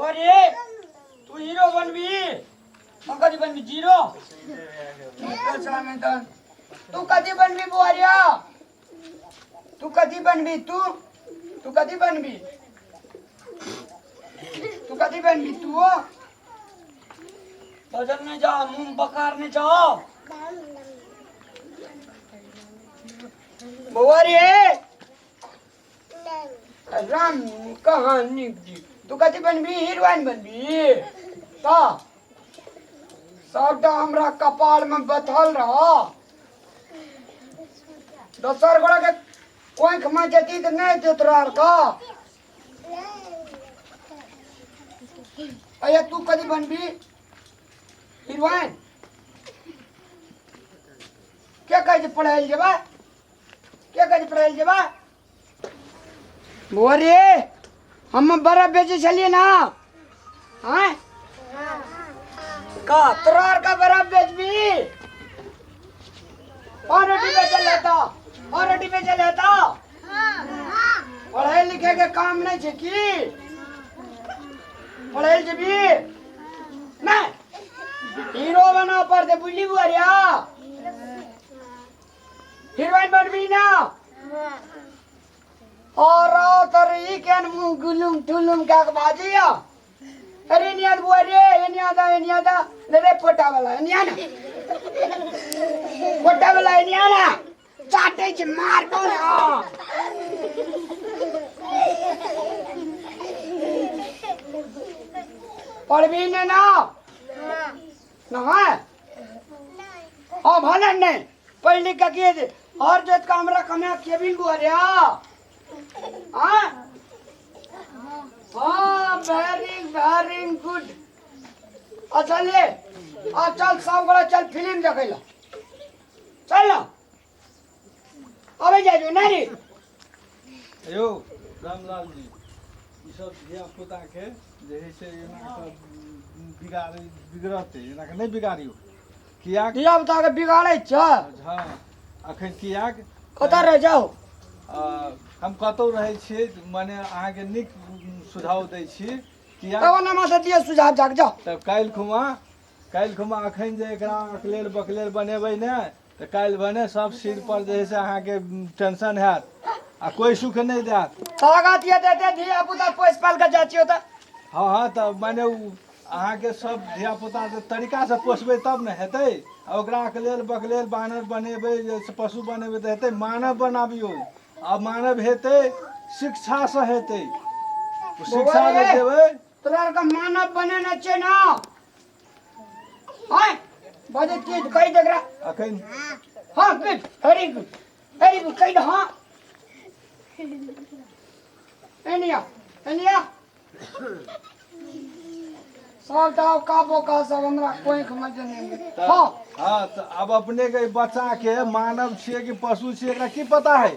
अरे तू हीरो बनबी कदी बनबी जीरो तू कदी बनबी बुआरिया तू कदी बनबी तू कदी बनबी तू कदी बनबी तू बदलने जा मुंह बकारने जाओ बुआरिया राम कहानी तू कथी बनबी हीरोइन बनबी तो सबटा हमरा कपाल में बथल रह दोसर गोड़ा के कोंख में जती त नहीं देत रह का अया तू कथी बनबी हीरोइन क्या कहे पढ़ाई जेबा क्या कहे पढ़ाई जेबा बोरे हम बर्फ बेचे चलिए ना हाँ का तोरार का बर्फ बेच भी और रोटी बेच लेता और रोटी बेच लेता पढ़ाई लिखे के काम नहीं छे की पढ़ाई जबी नहीं हीरो बना पर दे बुली बुआरिया हीरोइन बनबी ना और तरी केन मुंह गुलुम ठुलुम का बाजिया अरे नियाद बुआरे एनियादा ले फोटा वाला एनियाना फोटा वाला एनियाना चाटे छ मार को ना पढ़बी ने ना है हां भले नहीं पढ़ लिख के दे और जो हमरा कमे केबिन बुआरिया हाँ वेरी गुड अच्छा ले चल सब गोड़ा चल फिल्म देखे ला चल ना अबे जाइयो नहीं अयो रामलाल जी ई सब धिया पुता के जे है से एना के बिगड़ते एना के नहीं बिगाड़ियो किया धिया पुता के बिगाड़े छ हां अखन किया कतऽ रह जाओ हम कतौ रहै छियै माने अहाँ के निक सुझाव दै छी किया तब नमा से दिए सुझाव जाग जाओ तब काल्हि खुमा अखन जे एकरा अकलेर बकलेर बनेबै ने तऽ काल्हि भने सब सिर पर जे है से अहाँ के टेंशन हैत आ कोई सुख नहीं देत ताकत ये देते धिया पुता पोस पाल के जाचियो त हाँ तब माने अहाँ के सब धिया पुता के तरीका से पोसबै तब ने हेतै ओकरा अकलेर बकलेर बानर बनेबै जैसे पशु बनेबै तऽ हेतै मानव बनाबियो अब मानव हेतै शिक्षा से हेतै शिक्षा जे देबै तोरा का मानव बने न छै ना हां बजे चीज कहि देकरा अखन हां गुड वेरी गुड कहि दे हां एनिया सब दाव काबो का सब हमरा कोई समझ नहीं हां हाँ तो अब अपने के बच्चा के मानव छियै कि पशु छियै एकरा की पता है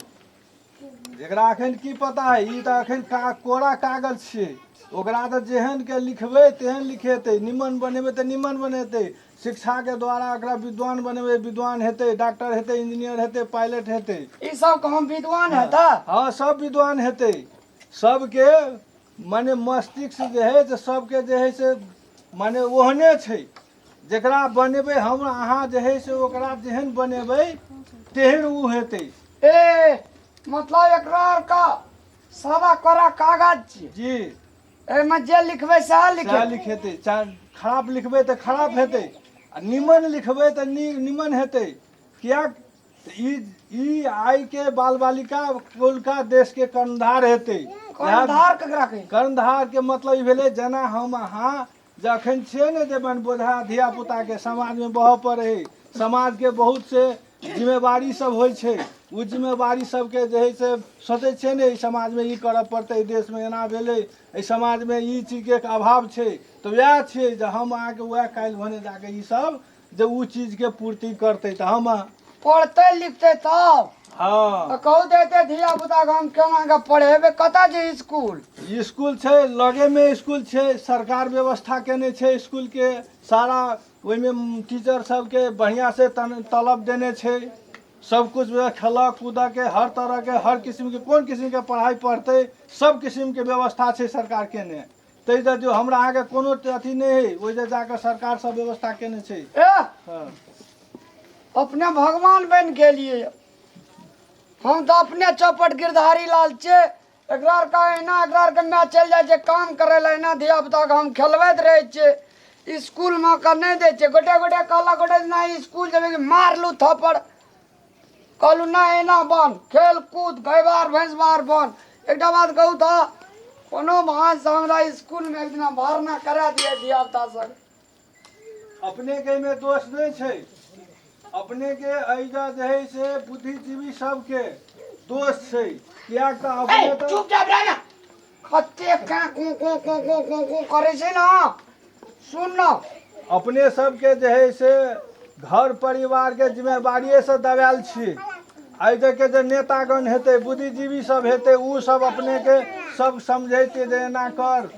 एकरा अखन की पता है ई तऽ अखन कोरा कागज छियै ओकरा तऽ जेहन के लिखबै तेहन लिखेतै निमन बनेबै तऽ निमन बनेतै शिक्षा के द्वारा ओकरा विद्वान बनेबै विद्वान हेतै डॉक्टर हेतै इंजीनियर हेतै पायलट हेतै ई सब के हम विद्वान हेता हाँ सब विद्वान हेतै सबके माने मस्तिष्क जे है से सबके जे है से माने ओहने छै जेकरा बनेबै हम अहाँ जे है से ओकरा जेहन बनेबै तेहन उ हेतै ए मतलब एकरा का सादा कोरा कागज छी जी एमे जे लिखबै सएह लिखे लिखेतै खराब लिखबै तऽ खराब हेतै आ निमन लिखबै तऽ निमन हेतै कियाक ई आइ के बाल बालिका कोलका देश के कर्णधार हेतै कर्णधार केकरा कहि कर्णधार के मतलब ई भेलै जेना हम अहाँ जखन छियै ने जे मन बोझा धिया पुता के समाज में बह पड़े समाज के बहुत से जिम्मेवारी सब होइ छै उ जिम्मेवारी सबके जे है से सोचै छै ने समाज में ई करऽ पड़तै देश में एना भेलै एहि समाज में ई चीज के अभाव छै तऽ वएह छै जे हम अहाँके वएह काल्हि भने जाके ई सब जे उ चीज के पूर्ति करतै तऽ हम पढ़ते लिखते तब हाँ कहू देते धिया पुता के हम केना के पढ़ेबे कतऽ जे स्कूल छै लगे में स्कूल छै सरकार व्यवस्था केने छै स्कूल के सारा ओहिमे टीचर सबके बढ़िया से तलब देने छै सब कुछ खेला कूदा के हर तरह के हर किस्म के कोन किस्म के पढ़ाई पढ़ते सब किस्म के व्यवस्था छै सरकार केने ताहि दुआरे जो हमरा अहाँके कोनो अथी नहीं है, ओहि जे जाकर सरकार सब व्यवस्था केने छै। ए हाँ। अपने भगवान बन गेलिए, हम तो अपने चौपट गिरधारी लाल छे। एकरा का एना एकरा के मैच चल जाए छे काम करे ला, एना धिया पुता के हम खेलबैत रहे छे। स्कूल में का नहीं दे छे, गोटे गोटे कहला गोटे ना स्कूल जब मारलू थप्पड़, कहलू ना एना बन खेल कूद गैबार भैंसबार बन। एक बात कहू था, कोनो भान से हमरा स्कूल में एक दिन भरना करा दिए धिया पुता सब। अपने के में दोष नहीं छै, अपने के एजा जे है से बुद्धिजीवी सबके दोष छै। किया का अपने तो चुपचाप रह ना, कते का को करे छे ना, सुन ना। अपने सबके जे है से घर परिवार के जिम्मेवारी से दबायल छी। आई के जे नेतागण हेतै, बुद्धिजीवी सब हेतै, उ सब अपने के सब समझैते जे एना कर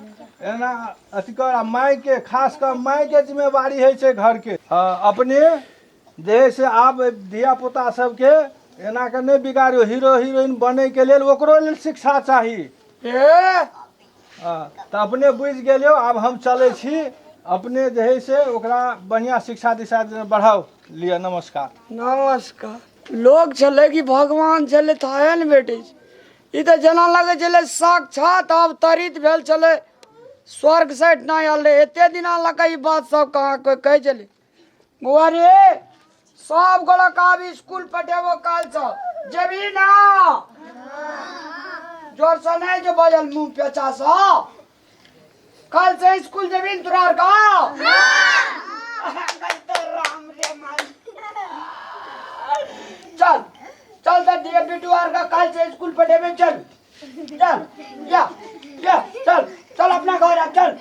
एना अथी कर। आ माय के खास कर माय के जिम्मेवारी है छै घर के। अपने जे है से आब धिया पुता सबके एना के नहीं बिगाड़ियो। हीरो हीरोइन बने के लेल ओकरो लेल शिक्षा चाही। तो अपने बुझ गेलियो, आब हम चले छी। अपने जे है से ओकरा बढ़िया शिक्षा दिशा बढ़ाओ लिया। नमस्कार। नमस्कार। लोग चले कि भगवान चले थाहे न बेटे, ई तो जना लगे चले साक्षात अवतरित भेल चले, स्वर्ग से ना आल रे। एते दिना लगे ई बात सब कहाँ कोई कहे चले। बुआ रे सब गोला का भी स्कूल पटेबो काल से जेबी ना, जोर से नहीं जो बजल मुंह पे चासा। कल से स्कूल जेबी तुरार का। राम रे माई, चल चल तो दिए बिटुआर का कल से स्कूल पटेबे। चल चल या चल चल अपना घर अब चल।